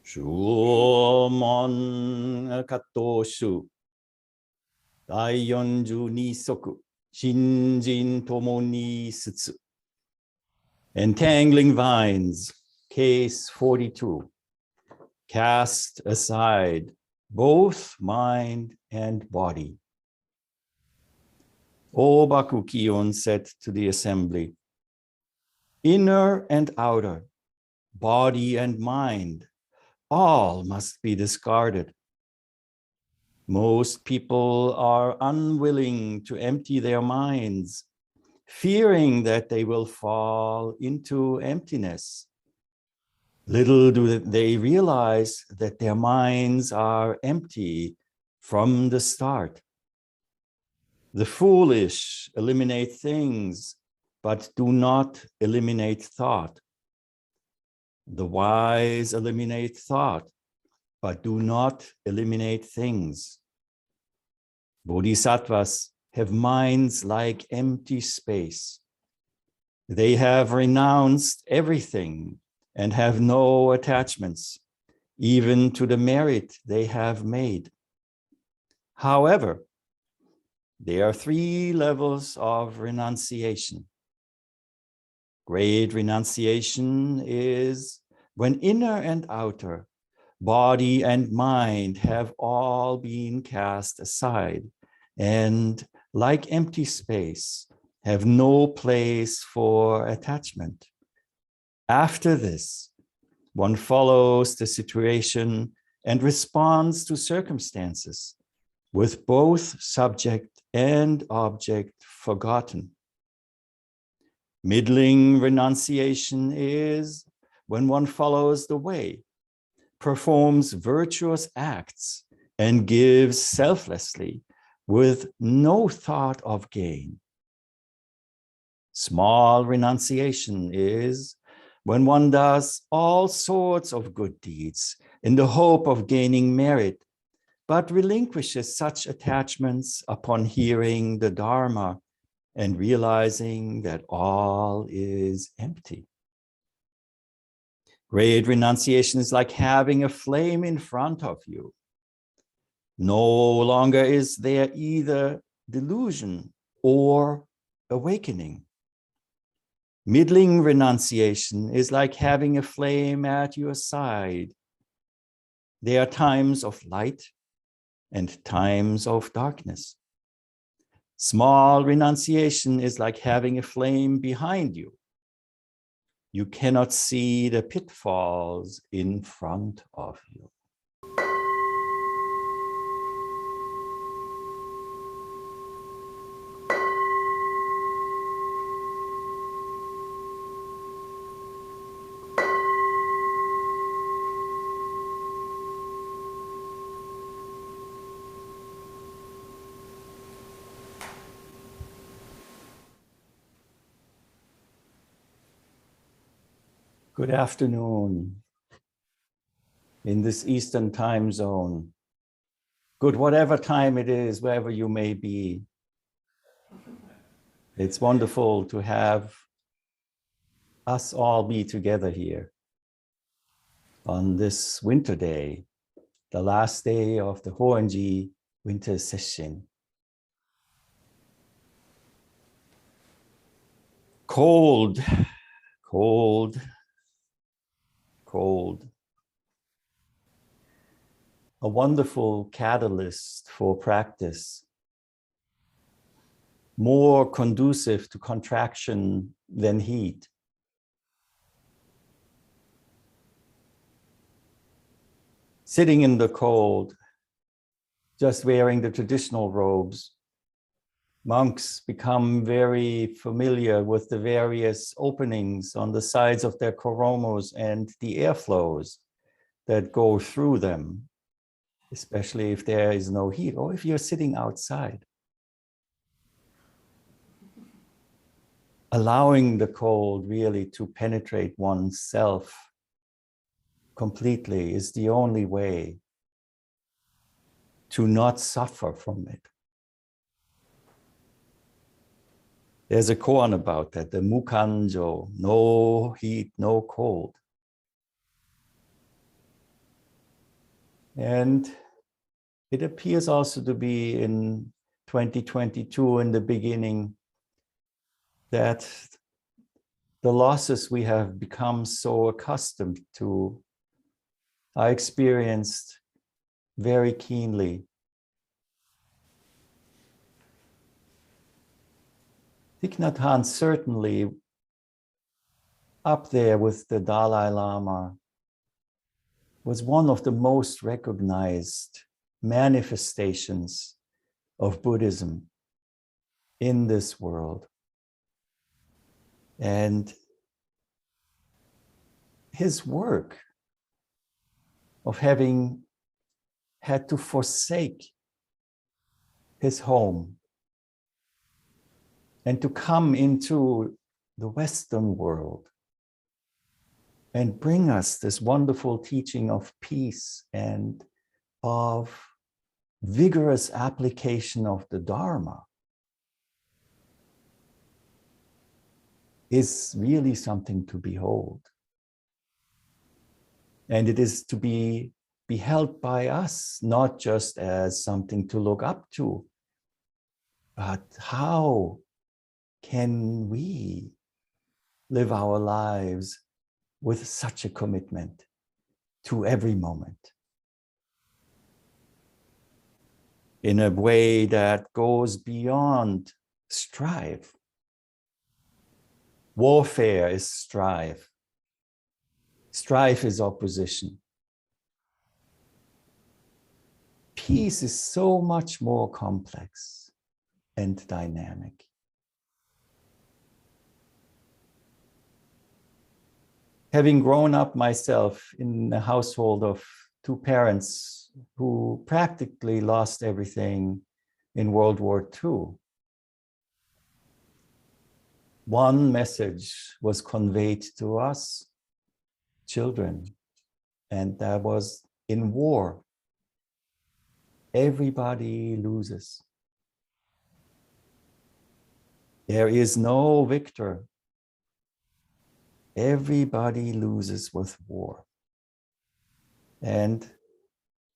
Shumon katoshu, Daiyonju nisoku, Shinjin tomo ni sutsu. Entangling vines, case 42. Cast aside both mind and body. O Bakukion said to the assembly, inner and outer, body and mind, all must be discarded. Most people are unwilling to empty their minds, fearing that they will fall into emptiness. Little do they realize that their minds are empty from the start. The foolish eliminate things, but do not eliminate thought. The wise eliminate thought, but do not eliminate things. Bodhisattvas have minds like empty space. They have renounced everything and have no attachments, even to the merit they have made. However, there are 3 levels of renunciation. Great renunciation is when inner and outer, body and mind have all been cast aside and, like empty space, have no place for attachment. After this, one follows the situation and responds to circumstances with both subject and object forgotten. Middling renunciation is when one follows the way, performs virtuous acts, and gives selflessly with no thought of gain. Small renunciation is when one does all sorts of good deeds in the hope of gaining merit, but relinquishes such attachments upon hearing the Dharma and realizing that all is empty. Great renunciation is like having a flame in front of you. No longer is there either delusion or awakening. Middling renunciation is like having a flame at your side. There are times of light and times of darkness. Small renunciation is like having a flame behind you. You cannot see the pitfalls in front of you. Good afternoon in this Eastern time zone. Good whatever time it is, wherever you may be. It's wonderful to have us all be together here on this winter day, the last day of the Huang winter session. Cold, cold, cold. A wonderful catalyst for practice, more conducive to contraction than heat. Sitting in the cold, just wearing the traditional robes, monks become very familiar with the various openings on the sides of their koromos and the airflows that go through them, especially if there is no heat or if you're sitting outside. Allowing the cold really to penetrate oneself completely is the only way to not suffer from it. There's a koan about that, the mukanjo, no heat, no cold. And it appears also to be in 2022, in the beginning, that the losses we have become so accustomed to are experienced very keenly. Thich Nhat Hanh, certainly up there with the Dalai Lama, was one of the most recognized manifestations of Buddhism in this world. And his work of having had to forsake his home and to come into the Western world and bring us this wonderful teaching of peace and of vigorous application of the Dharma is really something to behold. And it is to be beheld by us, not just as something to look up to, but how can we live our lives with such a commitment to every moment in a way that goes beyond strife. Warfare is strife. Strife is opposition. Peace is so much more complex and dynamic. Having grown up myself in a household of two parents who practically lost everything in World War II, one message was conveyed to us children, and that was, in war, everybody loses. There is no victor. Everybody loses with war. And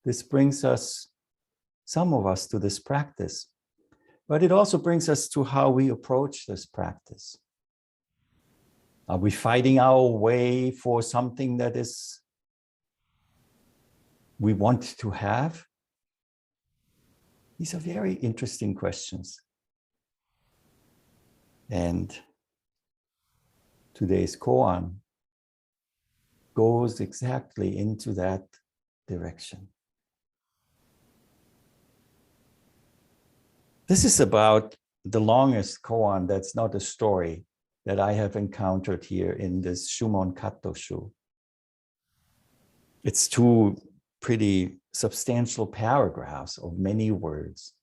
this brings us, some of us, to this practice, but it also brings us to how we approach this practice. Are we fighting our way for something that is we want to have? These are very interesting questions. And today's koan goes exactly into that direction. This is about the longest koan that's not a story that I have encountered here in this Shumon Kattoshu. It's two pretty substantial paragraphs of many words.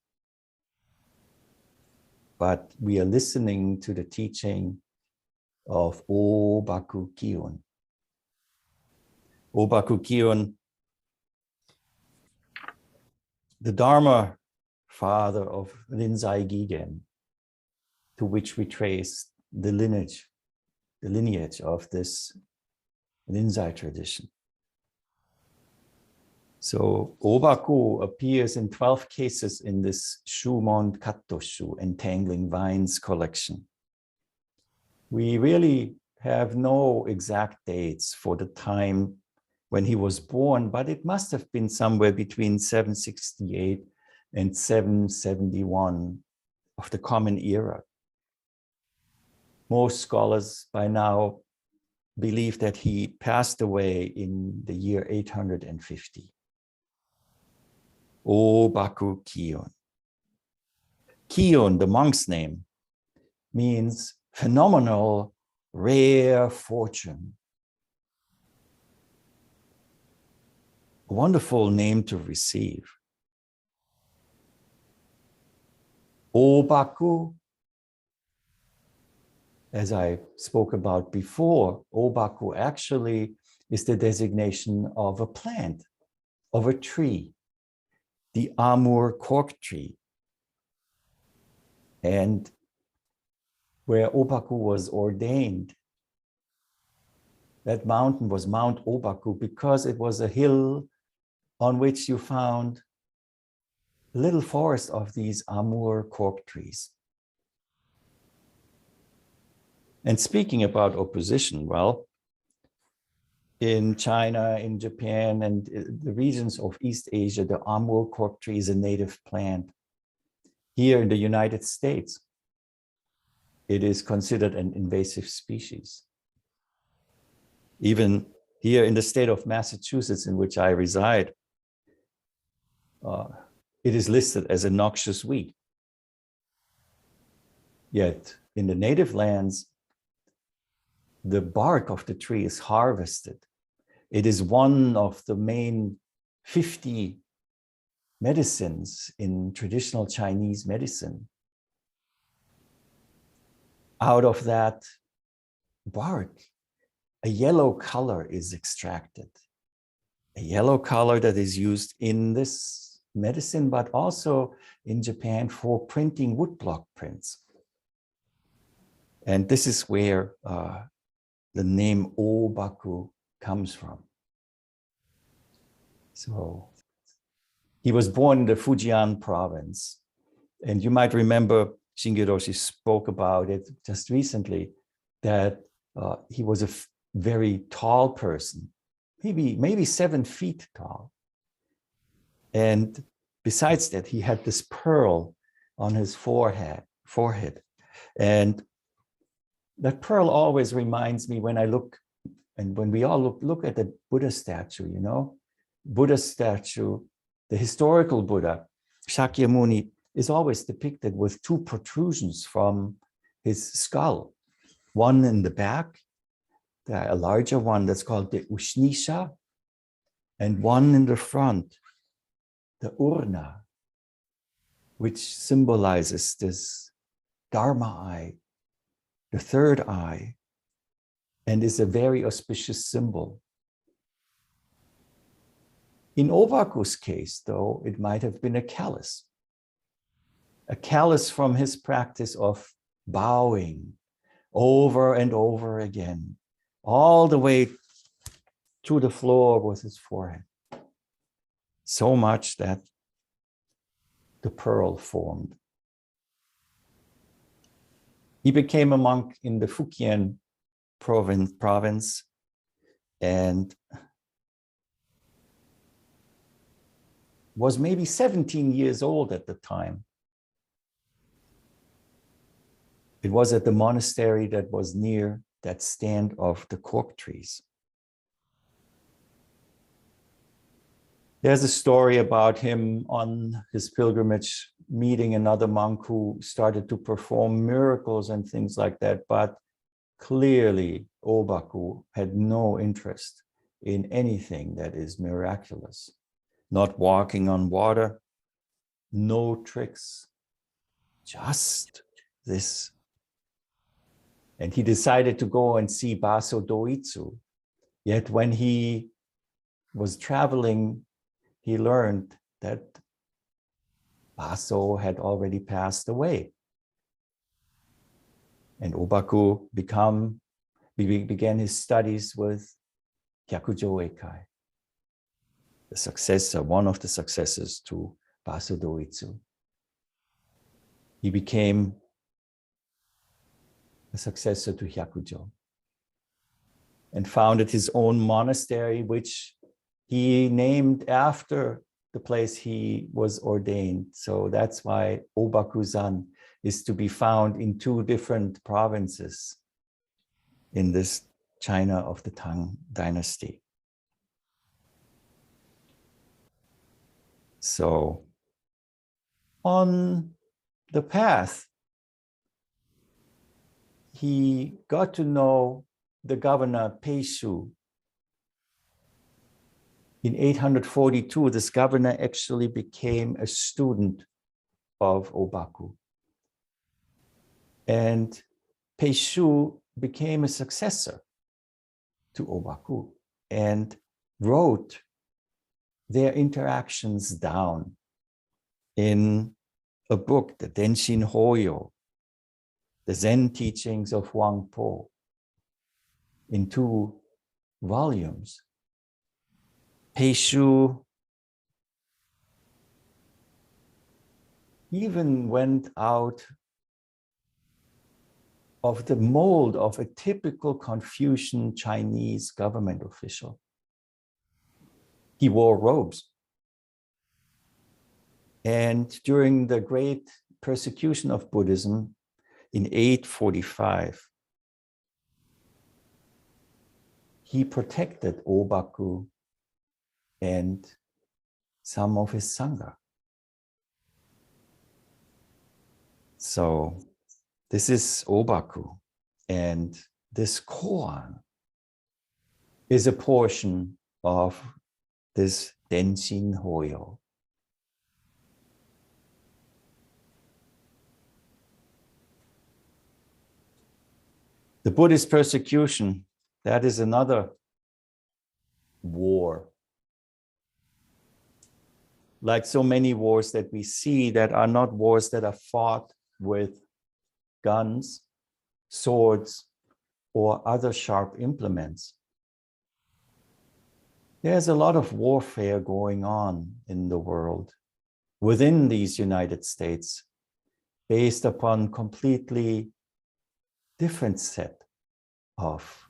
But we are listening to the teaching of Obaku Kyun. Obaku Kyun, the Dharma father of Rinzai Gigen, to which we trace the lineage of this Rinzai tradition. So Obaku appears in 12 cases in this Shumon Kattoshu, Entangling Vines collection. We really have no exact dates for the time when he was born, but it must have been somewhere between 768 and 771 of the Common Era. Most scholars by now believe that he passed away in the year 850. Obaku Kyun. Kyun, the monk's name, means phenomenal, rare fortune. A wonderful name to receive. Obaku, as I spoke about before, Obaku actually is the designation of a plant, of a tree, the Amur cork tree. And where Obaku was ordained, that mountain was Mount Obaku because it was a hill on which you found a little forest of these Amur cork trees. And speaking about opposition, well, in China, in Japan, and the regions of East Asia, the Amur cork tree is a native plant. Here in the United States, it is considered an invasive species. Even here in the state of Massachusetts, in which I reside, it is listed as a noxious weed. Yet in the native lands, the bark of the tree is harvested. It is one of the main 50 medicines in traditional Chinese medicine. Out of that bark, a yellow color is extracted. A yellow color that is used in this medicine, but also in Japan for printing woodblock prints. And this is where the name Obaku comes from. So he was born in the Fujian province. And you might remember Chigan Roshi spoke about it just recently, that he was a very tall person, maybe 7 feet tall. And besides that, he had this pearl on his forehead. And that pearl always reminds me when I look, and when we all look at the Buddha statue, you know, Buddha statue, the historical Buddha, Shakyamuni, is always depicted with 2 protrusions from his skull. One in the back, a larger one that's called the Ushnisha, and one in the front, the Urna, which symbolizes this Dharma eye, the third eye, and is a very auspicious symbol. In Obaku's case, though, it might have been a callus from his practice of bowing over and over again, all the way to the floor with his forehead. So much that the pearl formed. He became a monk in the Fujian province and was maybe 17 years old at the time. It was at the monastery that was near that stand of the cork trees. There's a story about him on his pilgrimage meeting another monk who started to perform miracles and things like that, but clearly Obaku had no interest in anything that is miraculous. Not walking on water, no tricks, just this. And he decided to go and see Baso Doitsu. Yet when he was traveling, he learned that Baso had already passed away. And Obaku began his studies with Hyakujo Eikai, the successor, one of the successors to Baso Doitsu. He became a successor to Hyakujo and founded his own monastery, which he named after the place he was ordained. So that's why Obaku-zan is to be found in 2 different provinces in this China of the Tang dynasty. So on the path, he got to know the governor Teisho. In 842, this governor actually became a student of Obaku. And Teisho became a successor to Obaku and wrote their interactions down in a book, the Denshin Hoyo, the Zen teachings of Huang, in 2 volumes. Teisho even went out of the mold of a typical Confucian Chinese government official. He wore robes. And during the great persecution of Buddhism in 845, he protected Obaku and some of his Sangha. So this is Obaku, and this koan is a portion of this Denshin Hoyo. The Buddhist persecution, that is another war. Like so many wars that we see that are not wars that are fought with guns, swords, or other sharp implements. There's a lot of warfare going on in the world, within these United States, based upon completely different set of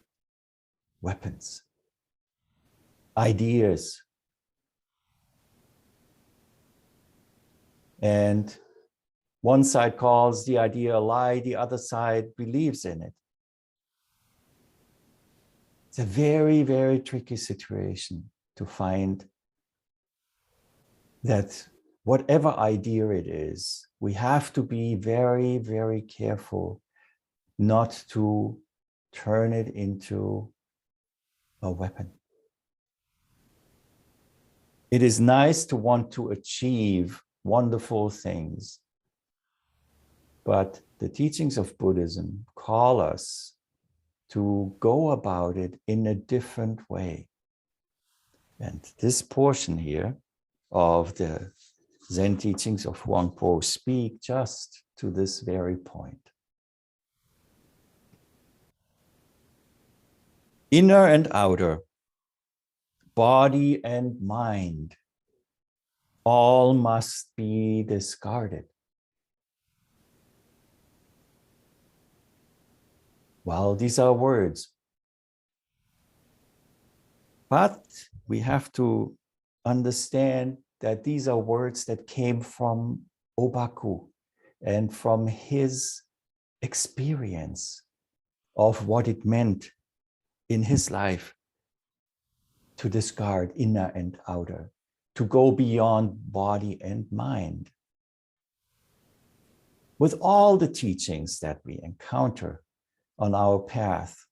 weapons, ideas. And one side calls the idea a lie, the other side believes in it. It's a very, very tricky situation to find that whatever idea it is, we have to be very, very careful not to turn it into a weapon. It is nice to want to achieve wonderful things, but the teachings of Buddhism call us to go about it in a different way. And this portion here of the Zen teachings of Huang speak just to this very point. Inner and outer, body and mind, all must be discarded. Well, these are words. But we have to understand that these are words that came from Obaku and from his experience of what it meant in his life to discard inner and outer, to go beyond body and mind. With all the teachings that we encounter on our path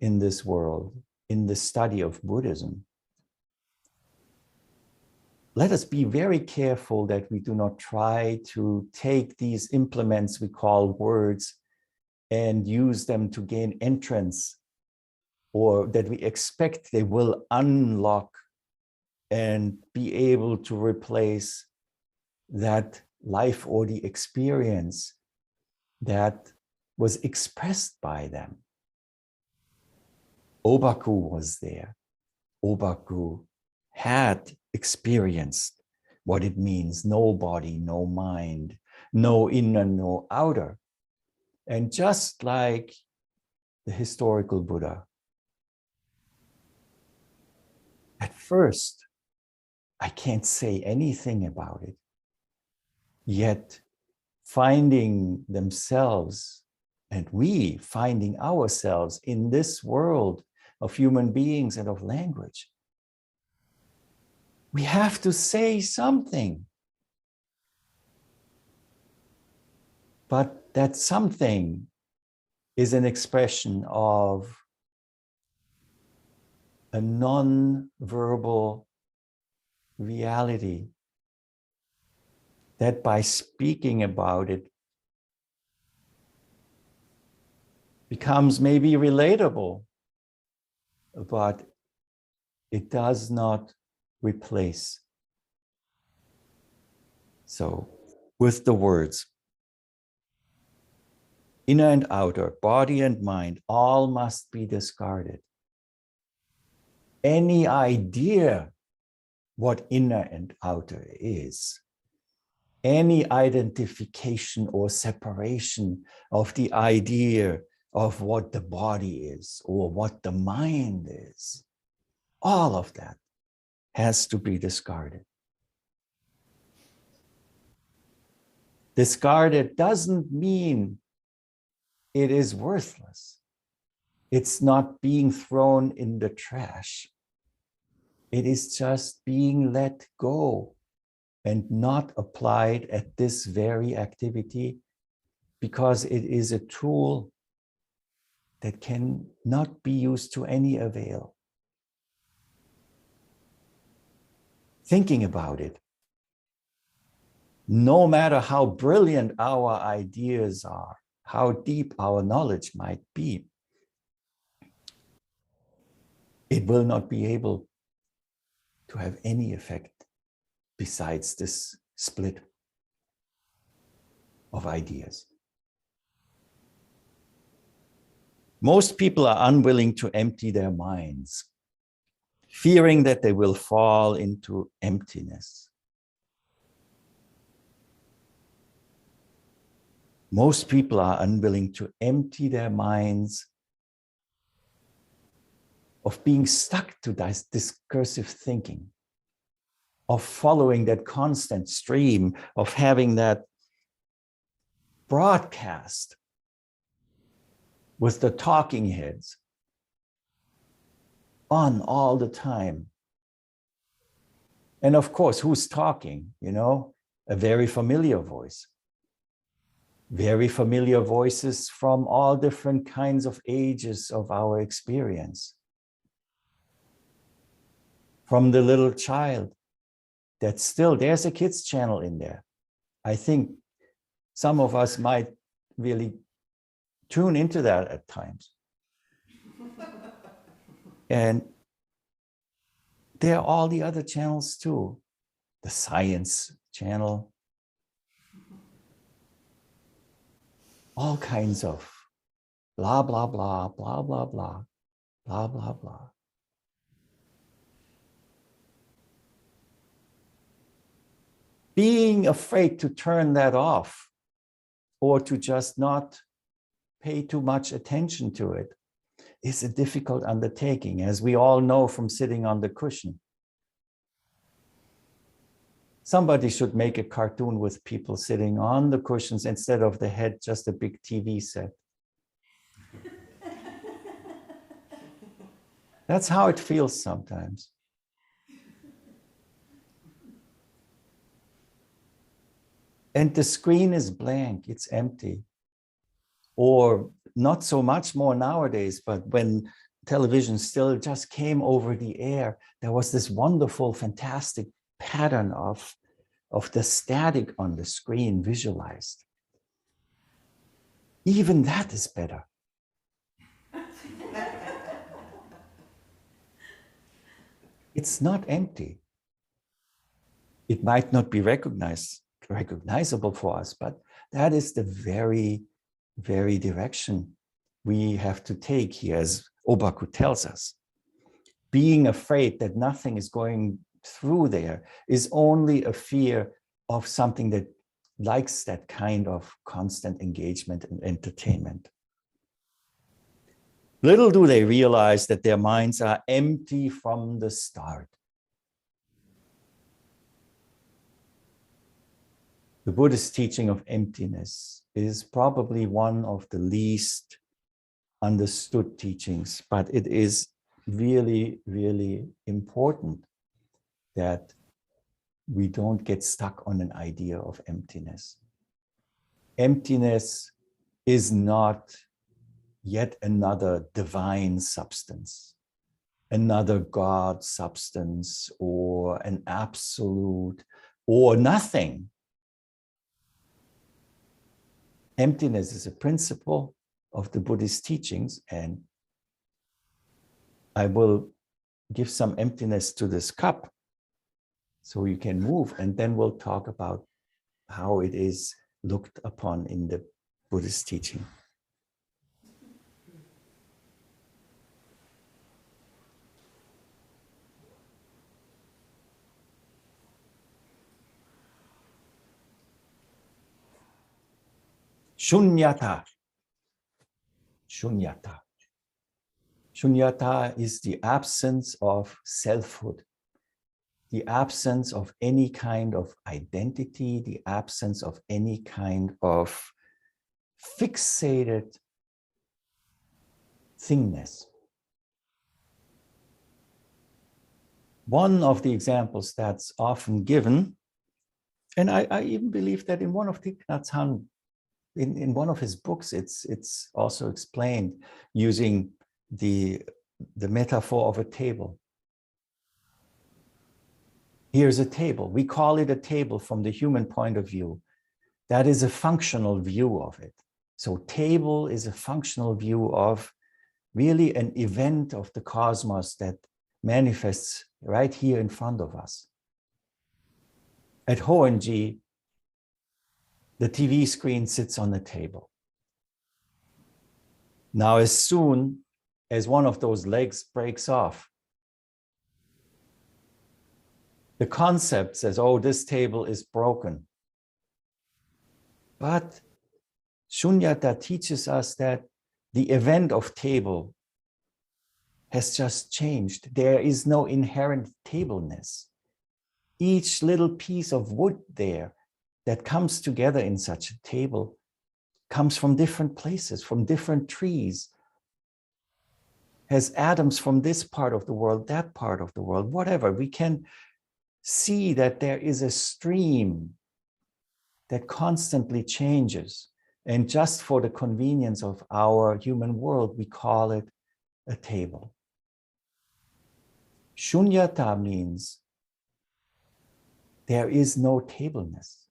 in this world, in the study of Buddhism, let us be very careful that we do not try to take these implements we call words and use them to gain entrance, or that we expect they will unlock and be able to replace that life or the experience that was expressed by them. Obaku was there. Obaku had experienced what it means, no body, no mind, no inner, no outer. And just like the historical Buddha, at first, I can't say anything about it. Yet finding themselves, and we finding ourselves in this world of human beings and of language, we have to say something. But that something is an expression of a non-verbal reality that by speaking about it becomes maybe relatable, but it does not replace. So, with the words, inner and outer, body and mind, all must be discarded. Any idea what inner and outer is any identification or separation of the idea of what the body is or what the mind is. All of that has to be discarded. Discarded doesn't mean it is worthless. It's not being thrown in the trash. It is just being let go and not applied at this very activity because it is a tool that can not be used to any avail. Thinking about it, no matter how brilliant our ideas are, how deep our knowledge might be, it will not be able to have any effect besides this split of ideas. Most people are unwilling to empty their minds, fearing that they will fall into emptiness. Most people are unwilling to empty their minds of being stuck to this discursive thinking, of following that constant stream, of having that broadcast with the talking heads on all the time. And of course, who's talking? You know, a very familiar voice. Very familiar voices from all different kinds of ages of our experience. From the little child that still, there's a kids channel in there. I think some of us might really tune into that at times. And there are all the other channels too. The science channel. All kinds of blah, blah, blah, blah, blah, blah, blah, blah, blah. Being afraid to turn that off or to just not pay too much attention to it is a difficult undertaking, as we all know from sitting on the cushion. Somebody should make a cartoon with people sitting on the cushions instead of the head, just a big TV set. That's how it feels sometimes. And the screen is blank, it's empty. Or not so much more nowadays, but when television still just came over the air, there was this wonderful, fantastic pattern of the static on the screen visualized. Even that is better. It's not empty. It might not be recognizable for us, but that is the very, very direction we have to take here, as Obaku tells us. Being afraid that nothing is going through there is only a fear of something that likes that kind of constant engagement and entertainment. Little do they realize that their minds are empty from the start. The Buddhist teaching of emptiness is probably one of the least understood teachings, but it is really, really important that we don't get stuck on an idea of emptiness. Emptiness is not yet another divine substance, another God substance, or an absolute, or nothing. Emptiness is a principle of the Buddhist teachings, and I will give some emptiness to this cup so you can move, and then we'll talk about how it is looked upon in the Buddhist teaching. Shunyata. Shunyata. Shunyata is the absence of selfhood, the absence of any kind of identity, the absence of any kind of fixated thingness. One of the examples that's often given, and I even believe that in one of Thich Nhat Hanh, in one of his books, it's also explained using the metaphor of a table. Here's a table. We call it a table from the human point of view. That is a functional view of it. So table is a functional view of really an event of the cosmos that manifests right here in front of us. At Huang, the TV screen sits on the table. Now, as soon as one of those legs breaks off, the concept says, oh, this table is broken. But Shunyata teaches us that the event of table has just changed. There is no inherent tableness. Each little piece of wood there that comes together in such a table comes from different places, from different trees, has atoms from this part of the world, that part of the world, whatever. We can see that there is a stream that constantly changes. And just for the convenience of our human world, we call it a table. Shunyata means there is no tableness.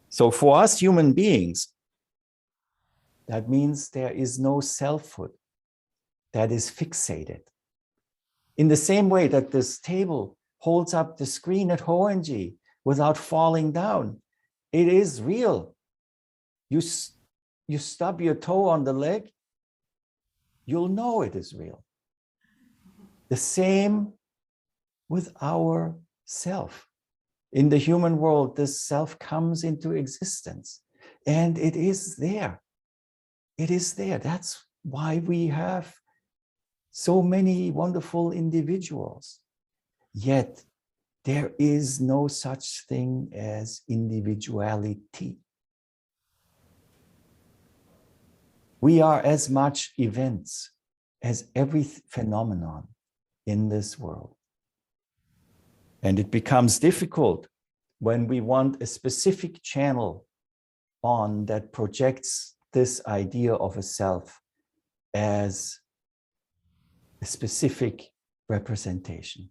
So for us human beings, that means there is no selfhood that is fixated. In the same way that this table holds up the screen at Huang without falling down, it is real. You stub your toe on the leg, you'll know it is real. The same with our self. In the human world, this self comes into existence and it is there. It is there. That's why we have so many wonderful individuals. Yet there is no such thing as individuality. We are as much events as every phenomenon in this world. And it becomes difficult when we want a specific channel on that projects this idea of a self as a specific representation.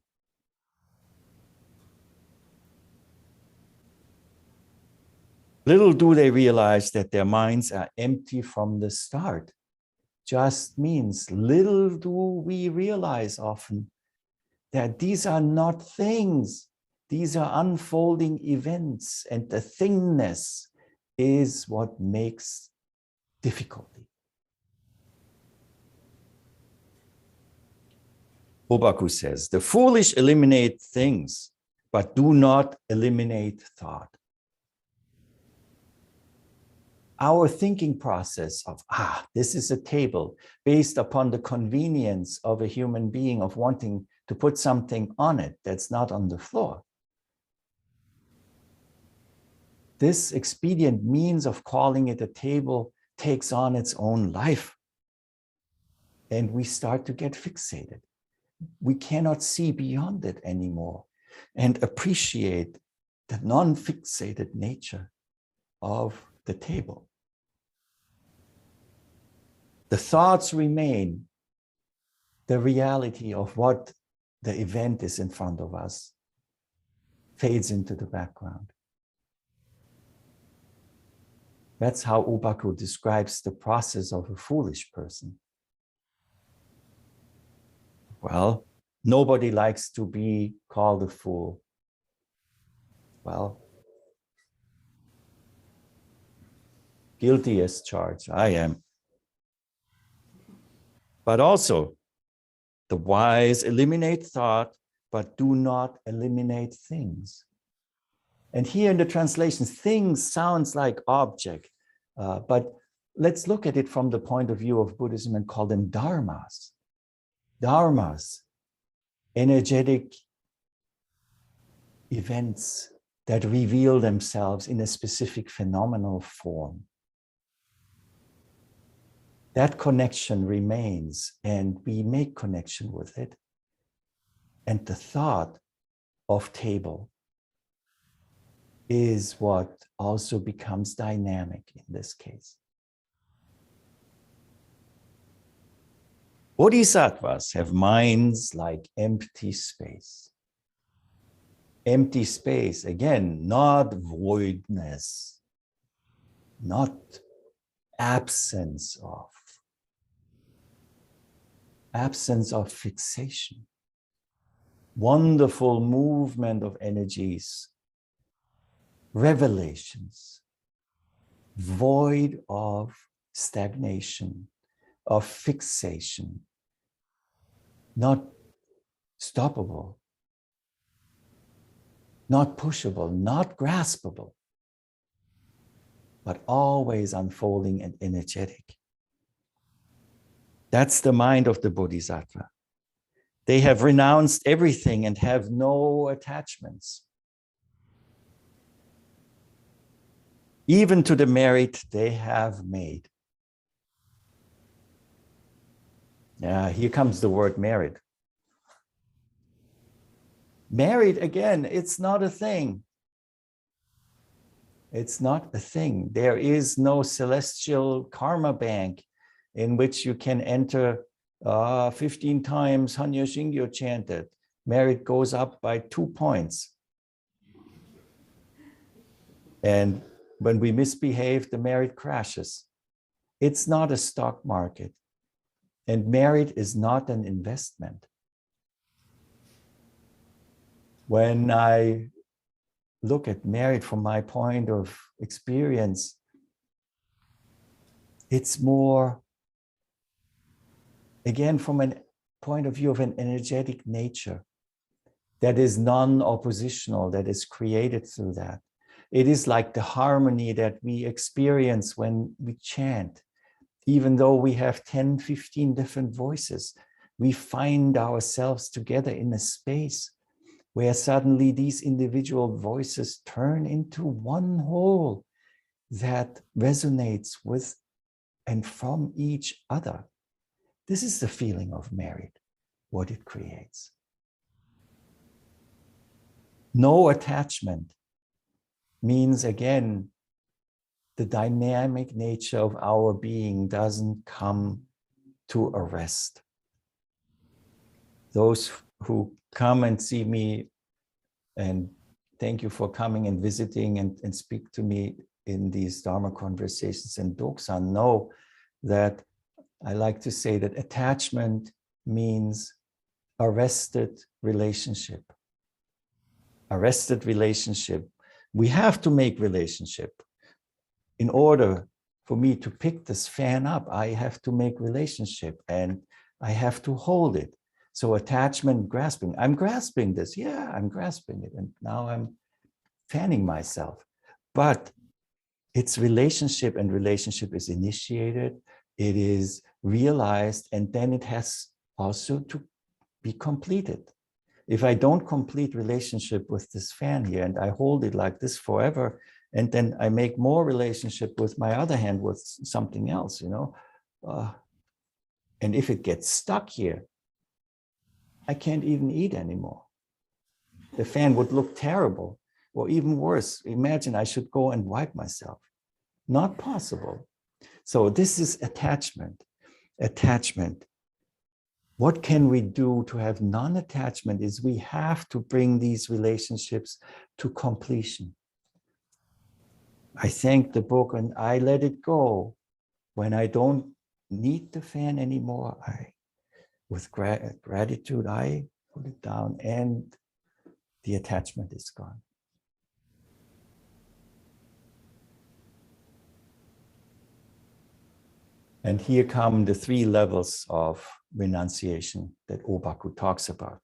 Little do they realize that their minds are empty from the start. Just means little do we realize often that these are not things. These are unfolding events, and the thingness is what makes difficulty. Obaku says, the foolish eliminate things, but do not eliminate thought. Our thinking process of, this is a table based upon the convenience of a human being of wanting to put something on it that's not on the floor. This expedient means of calling it a table takes on its own life. And we start to get fixated. We cannot see beyond it anymore and appreciate the non-fixated nature of the table. The thoughts remain. The reality of what the event is in front of us fades into the background. That's how Obaku describes the process of a foolish person. Well, nobody likes to be called a fool. Well, guilty as charged, I am. But also, the wise eliminate thought, but do not eliminate things. And here in the translation, things sounds like object, but let's look at it from the point of view of Buddhism and call them dharmas. Dharmas, energetic events that reveal themselves in a specific phenomenal form. That connection remains, and we make connection with it. And the thought of table is what also becomes dynamic in this case. Bodhisattvas have minds like empty space. Empty space, again, not voidness, not absence of fixation. Wonderful movement of energies, revelations, void of stagnation, of fixation, not stoppable, not pushable, not graspable, but always unfolding and energetic. That's the mind of the Bodhisattva. They have renounced everything and have no attachments. Even to the merit they have made. Yeah, here comes the word merit. Merit, again, it's not a thing. It's not a thing. There is no celestial karma bank in which you can enter 15 times Hanya Shingyo chanted. Merit goes up by 2 points. And when we misbehave, the merit crashes. It's not a stock market. And merit is not an investment. When I look at merit from my point of experience, it's more, again, from a point of view of an energetic nature that is non-oppositional, that is created through that. It is like the harmony that we experience when we chant. Even though we have 10, 15 different voices, we find ourselves together in a space where suddenly these individual voices turn into one whole that resonates with and from each other. This is the feeling of merit, what it creates. No attachment means, again, the dynamic nature of our being doesn't come to a rest. Those who come and see me, and thank you for coming and visiting and speak to me in these Dharma conversations in Doksan, know that I like to say that attachment means arrested relationship. Arrested relationship. We have to make relationship. In order for me to pick this fan up, I have to make relationship and I have to hold it. So attachment, grasping. I'm grasping this. Yeah, I'm grasping it. And now I'm fanning myself. But it's relationship, and relationship is initiated. It is realized, and then it has also to be completed. If I don't complete relationship with this fan here and I hold it like this forever, and then I make more relationship with my other hand with something else, and if it gets stuck here, I can't even eat anymore. The fan would look terrible, or even worse, imagine I should go and wipe myself. Not possible. So this is attachment. Attachment. What can we do to have non-attachment is we have to bring these relationships to completion. I thank the book and I let it go. When I don't need the fan anymore, with gratitude, I put it down and the attachment is gone. And here come the 3 levels of renunciation that Obaku talks about.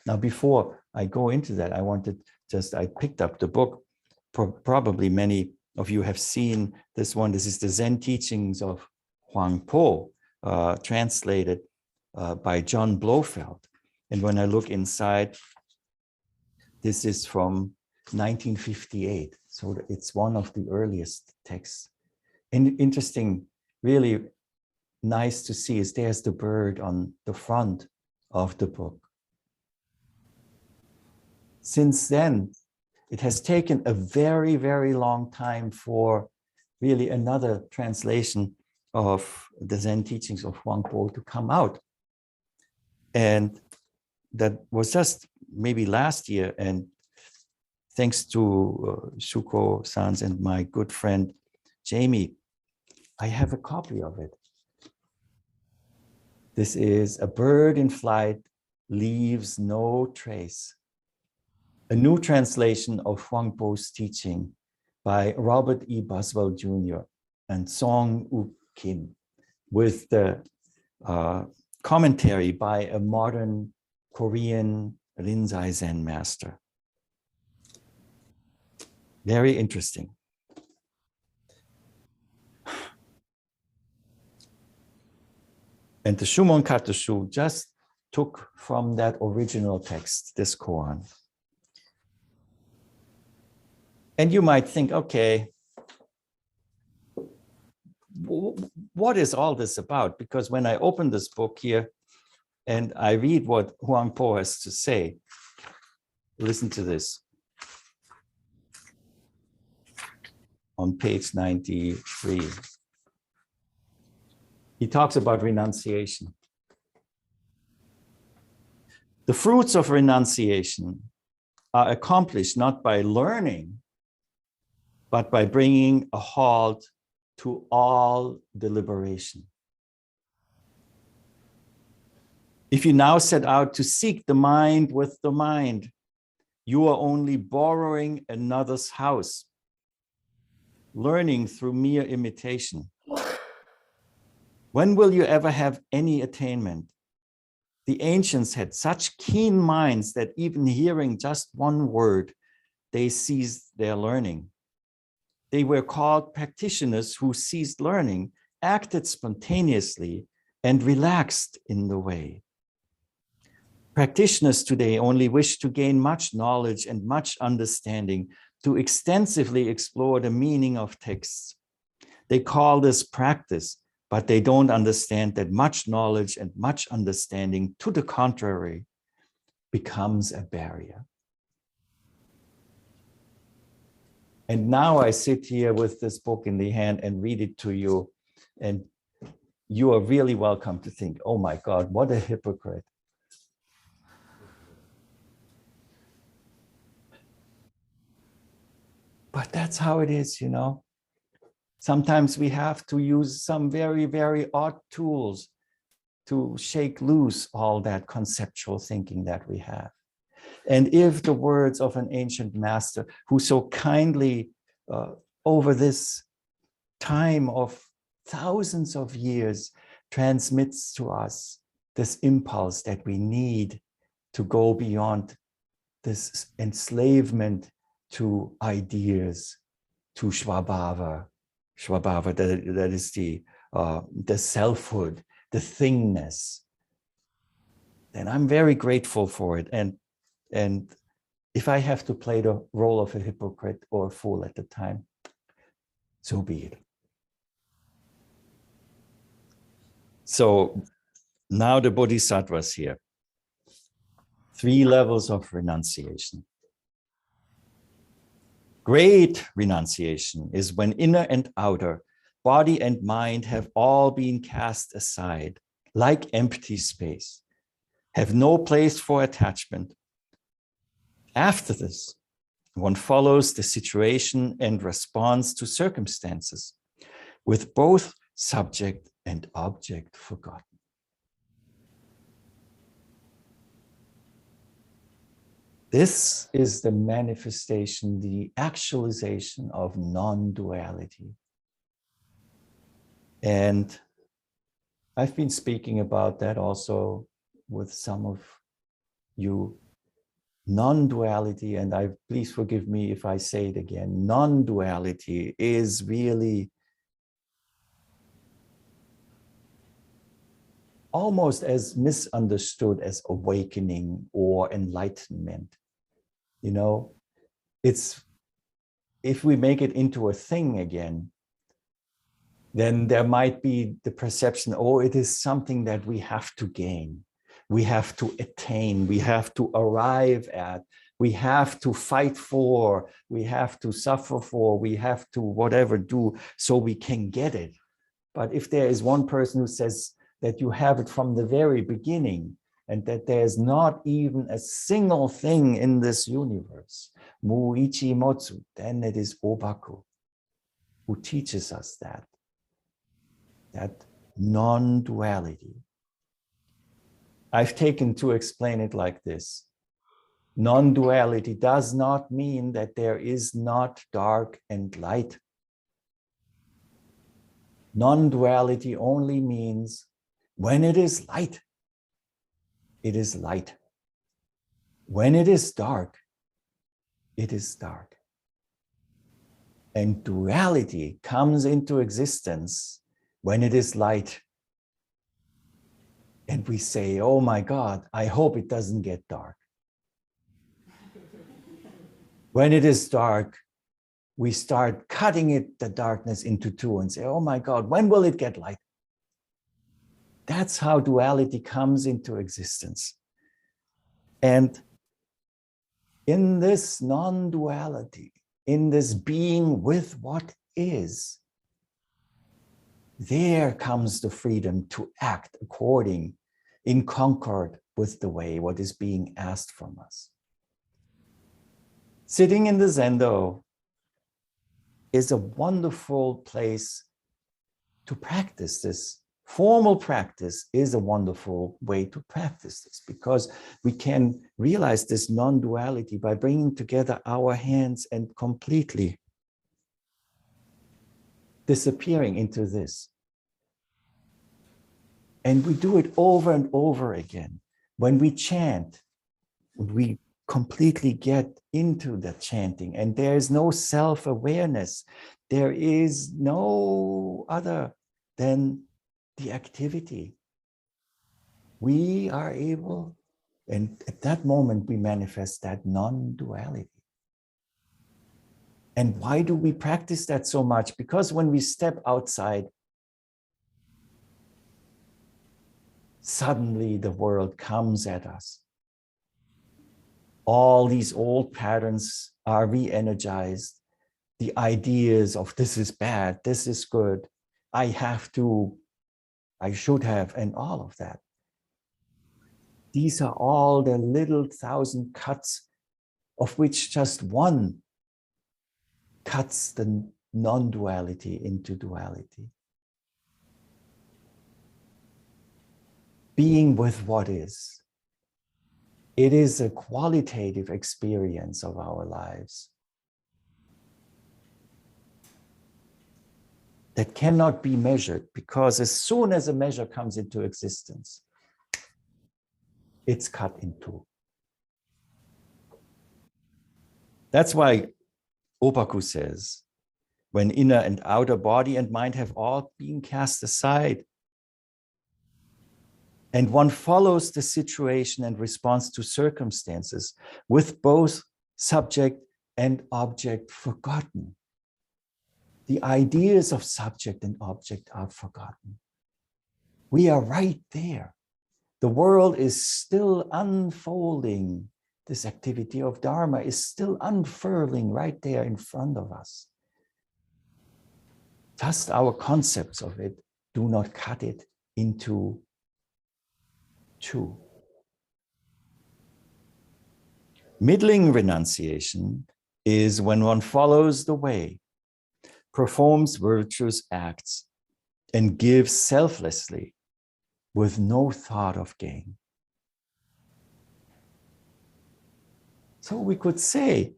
Now, before I go into that, I picked up the book probably many of you have seen this one. This is the Zen teachings of Huang, translated by John Blofeld. And when I look inside, this is from 1958. So it's one of the earliest texts. And interesting, really nice to see is there's the bird on the front of the book. Since then, it has taken a very, very long time for really another translation of the Zen teachings of Huang Po to come out. And that was just maybe last year. And thanks to Shuko-sans and my good friend, Jamie, I have a copy of it. This is A Bird in Flight Leaves No Trace, a new translation of Huang Po's teaching by Robert E. Boswell Jr. and Song Uk Kim, with the commentary by a modern Korean Rinzai Zen master. Very interesting. And the Shumon Katushu just took from that original text, this koan. And you might think, okay, what is all this about? Because when I open this book here and I read what Huang Po has to say, listen to this. On page 93. He talks about renunciation. The fruits of renunciation are accomplished not by learning, but by bringing a halt to all deliberation. If you now set out to seek the mind with the mind, you are only borrowing another's house, learning through mere imitation. When will you ever have any attainment? The ancients had such keen minds that even hearing just one word, they ceased their learning. They were called practitioners who ceased learning, acted spontaneously, and relaxed in the way. Practitioners today only wish to gain much knowledge and much understanding, to extensively explore the meaning of texts. They call this practice, but they don't understand that much knowledge and much understanding, to the contrary, becomes a barrier. And now I sit here with this book in the hand and read it to you, and you are really welcome to think, oh my God, what a hypocrite. But that's how it is, you know. Sometimes we have to use some very, very odd tools to shake loose all that conceptual thinking that we have. And if the words of an ancient master who so kindly over this time of thousands of years transmits to us this impulse that we need to go beyond this enslavement to ideas, to Svabhava, that is the selfhood, the thingness, then I'm very grateful for it. And if I have to play the role of a hypocrite or a fool at the time, so be it. So now the Bodhisattvas here. 3 levels of renunciation. Great renunciation is when inner and outer, body and mind have all been cast aside, like empty space, have no place for attachment. After this, one follows the situation and responds to circumstances, with both subject and object forgotten. This is the manifestation, the actualization of non-duality. And I've been speaking about that also with some of you non-duality, and please forgive me if I say it again, non-duality is really almost as misunderstood as awakening or enlightenment. You know, it's, if we make it into a thing again, then there might be the perception, oh, it is something that we have to gain, we have to attain, we have to arrive at, we have to fight for, we have to suffer for, we have to whatever do so we can get it. But if there is one person who says that you have it from the very beginning, and that there's not even a single thing in this universe, Muichi Motsu, then it is Obaku who teaches us that non-duality. I've taken to explain it like this. Non-duality does not mean that there is not dark and light. Non-duality only means when it is light, it is light. When it is dark, it is dark. And duality comes into existence when it is light. And we say, oh my God, I hope it doesn't get dark. When it is dark, we start cutting it, the darkness, into two and say, oh my God, when will it get light? That's how duality comes into existence. And in this non-duality, in this being with what is, there comes the freedom to act according, in concord with the way, what is being asked from us. Sitting in the Zendo is a wonderful place to practice this. Formal practice is a wonderful way to practice this, because we can realize this non-duality by bringing together our hands and completely disappearing into this. And we do it over and over again. When we chant, we completely get into the chanting, and there is no self-awareness. There is no other than the activity. We are able, and at that moment we manifest that non-duality. And why do we practice that so much? Because when we step outside, suddenly the world comes at us. All these old patterns are re-energized. The ideas of this is bad, this is good, I have to, I should have, and all of that. These are all the little 1,000 cuts, of which just one cuts the non-duality into duality. Being with what is. It is a qualitative experience of our lives that cannot be measured, because as soon as a measure comes into existence, it's cut in two. That's why Opaku says, when inner and outer body and mind have all been cast aside, and one follows the situation and responds to circumstances with both subject and object forgotten. The ideas of subject and object are forgotten. We are right there. The world is still unfolding. This activity of Dharma is still unfurling right there in front of us. Just our concepts of it do not cut it into two. Middling renunciation is when one follows the way, performs virtuous acts, and gives selflessly with no thought of gain. So we could say,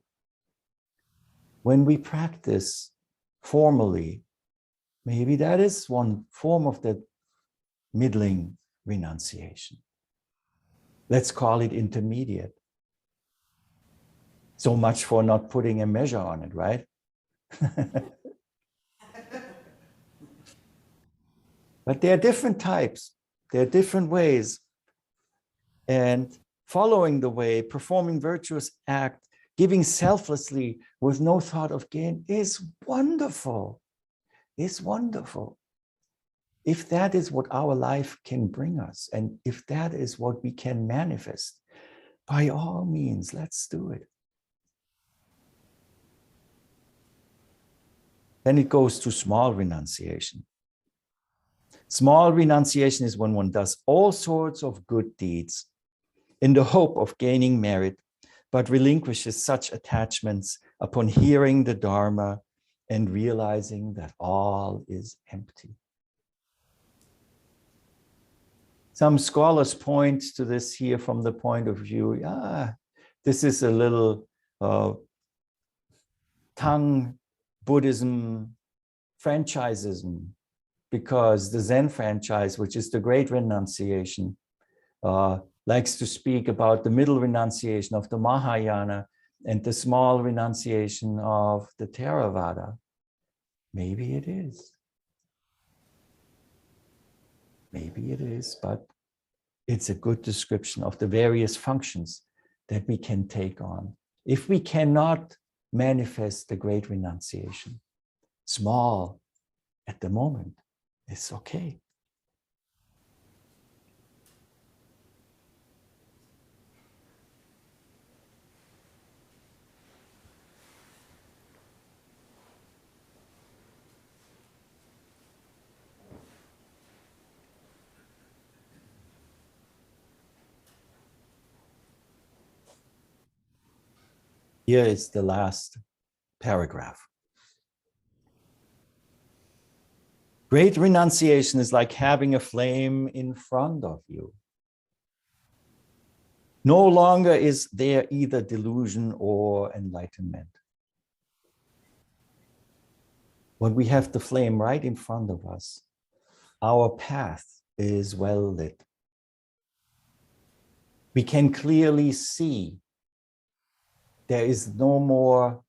when we practice formally, maybe that is one form of the middling renunciation. Let's call it intermediate. So much for not putting a measure on it, right? But there are different types, there are different ways. And following the way, performing virtuous act, giving selflessly with no thought of gain is wonderful. It's wonderful. If that is what our life can bring us, and if that is what we can manifest, by all means, let's do it. Then it goes to small renunciation. Small renunciation is when one does all sorts of good deeds in the hope of gaining merit, but relinquishes such attachments upon hearing the Dharma and realizing that all is empty. Some scholars point to this here from the point of view, this is a little Tang Buddhism franchisism, because the Zen franchise, which is the great renunciation, likes to speak about the middle renunciation of the Mahayana and the small renunciation of the Theravada. Maybe it is. Maybe it is, but it's a good description of the various functions that we can take on. If we cannot manifest the great renunciation, small at the moment, it's okay. Here is the last paragraph. Great renunciation is like having a flame in front of you. No longer is there either delusion or enlightenment. When we have the flame right in front of us, our path is well lit. We can clearly see there is no more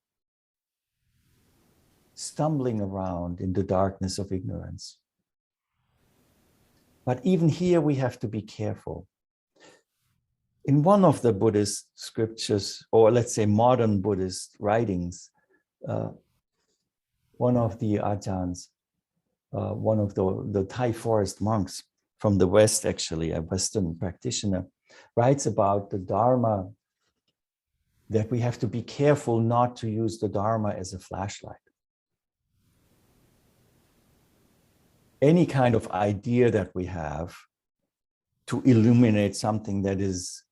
stumbling around in the darkness of ignorance. But even here we have to be careful. In one of the Buddhist scriptures, or let's say modern Buddhist writings, one of the ajahns, one of the Thai forest monks from the West, actually, a Western practitioner, writes about the Dharma, that we have to be careful not to use the Dharma as a flashlight. Any kind of idea that we have to illuminate something that is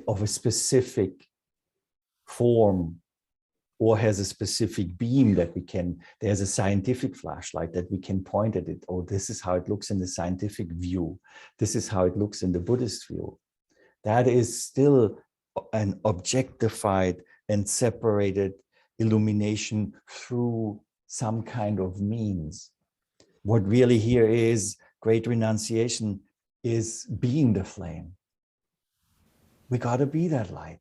of a specific form or has a specific beam that we can, there's a scientific flashlight that we can point at it. Oh, this is how it looks in the scientific view. This is how it looks in the Buddhist view. That is still an objectified and separated illumination through some kind of means. What really here is great renunciation is being the flame. We got to be that light.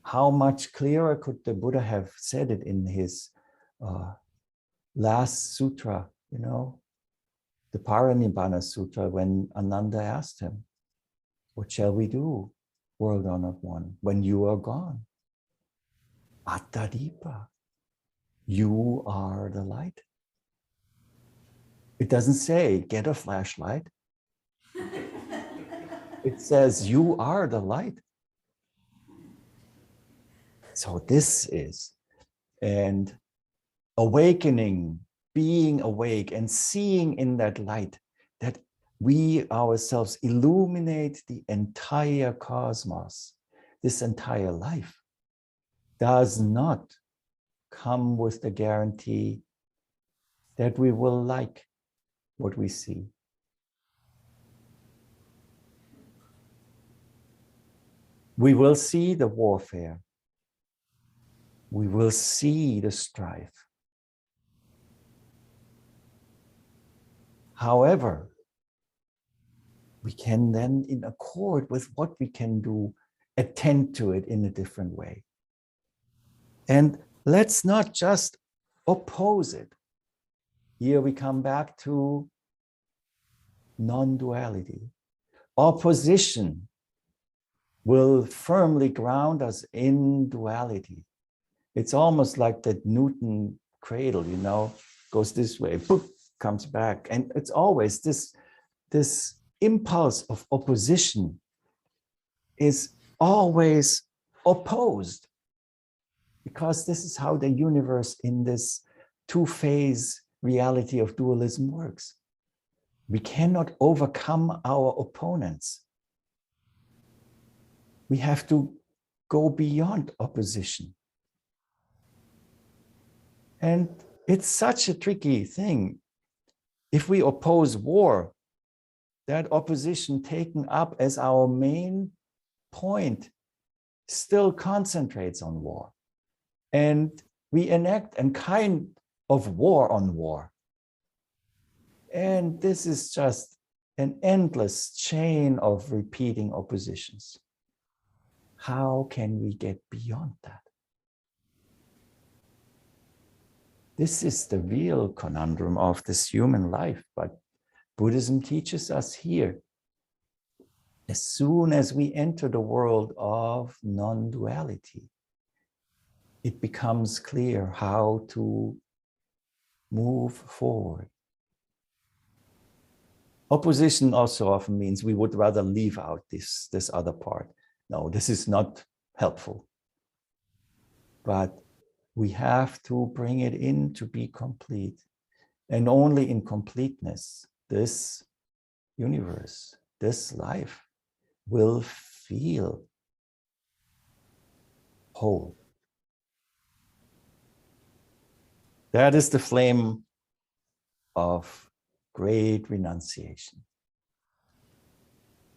How much clearer could the Buddha have said it in his last sutra, the Parinibbana Sutra, when Ananda asked him, what shall we do, world honored one, when you are gone? Attadipa, you are the light. It doesn't say, get a flashlight. It says, you are the light. So this is, and awakening, being awake and seeing in that light that we ourselves illuminate the entire cosmos, this entire life, does not come with the guarantee that we will like what we see. We will see the warfare. We will see the strife. However, we can then, in accord with what we can do, attend to it in a different way. And let's not just oppose it. Here we come back to non-duality. Opposition will firmly ground us in duality. It's almost like that Newton cradle, goes this way, boop, comes back. And it's always this impulse of opposition is always opposed, because this is how the universe in this two-phase reality of dualism works. We cannot overcome our opponents. We have to go beyond opposition. And it's such a tricky thing. If we oppose war, that opposition taken up as our main point still concentrates on war. And we enact a kind of war on war. And this is just an endless chain of repeating oppositions. How can we get beyond that? This is the real conundrum of this human life, but Buddhism teaches us here. As soon as we enter the world of non-duality, it becomes clear how to move forward. Opposition also often means we would rather leave out this other part. No, this is not helpful. But we have to bring it in to be complete. And only in completeness, this universe, this life will feel whole. That is the flame of great renunciation.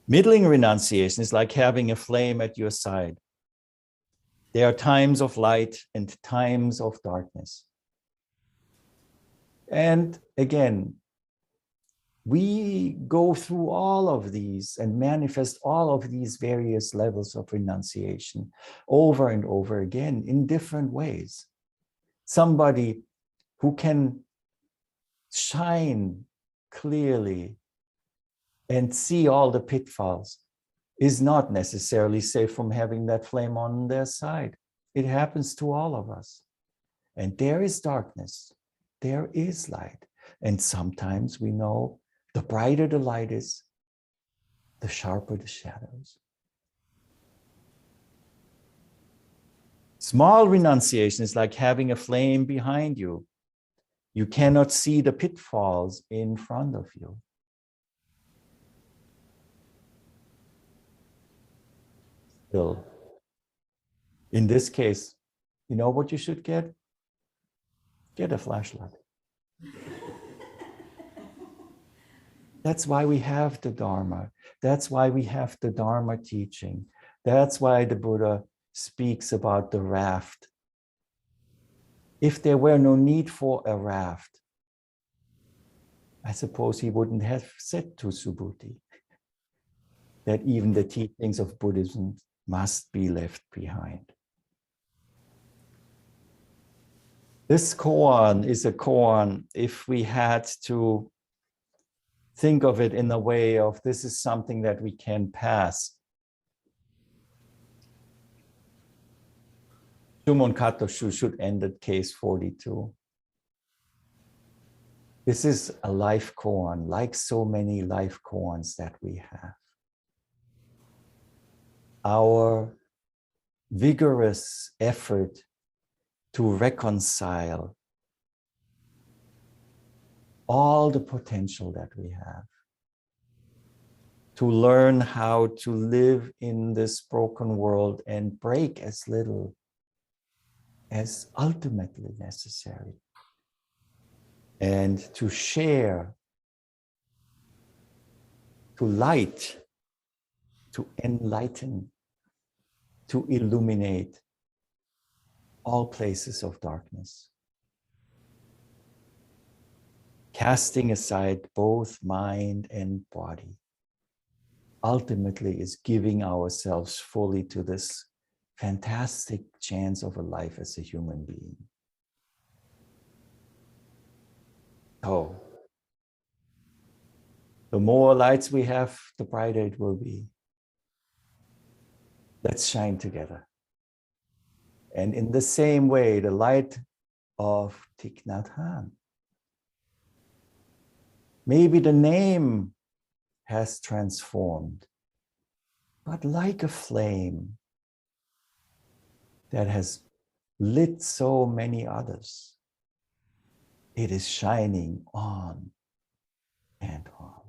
Middling renunciation is like having a flame at your side. There are times of light and times of darkness. And again, we go through all of these and manifest all of these various levels of renunciation over and over again in different ways. Somebody who can shine clearly and see all the pitfalls is not necessarily safe from having that flame on their side. It happens to all of us. And there is darkness, there is light. And sometimes we know the brighter the light is, the sharper the shadows. Small renunciation is like having a flame behind you. You cannot see the pitfalls in front of you. Still, in this case, you know what you should get? Get a flashlight. That's why we have the Dharma. That's why we have the Dharma teaching. That's why the Buddha speaks about the raft. If there were no need for a raft, I suppose he wouldn't have said to Subhuti that even the teachings of Buddhism must be left behind. This koan is a koan, if we had to think of it in the way of this is something that we can pass. Shumon Katoshu should end at case 42. This is a life koan, like so many life koans that we have. Our vigorous effort to reconcile all the potential that we have, to learn how to live in this broken world and break as little as ultimately necessary, and to share, to light, to enlighten, to illuminate all places of darkness. Casting aside both mind and body ultimately is giving ourselves fully to this fantastic chance of a life as a human being. So, the more lights we have, the brighter it will be. Let's shine together. And in the same way, the light of Thich Nhat Hanh. Maybe the name has transformed, but like a flame that has lit so many others, it is shining on and on.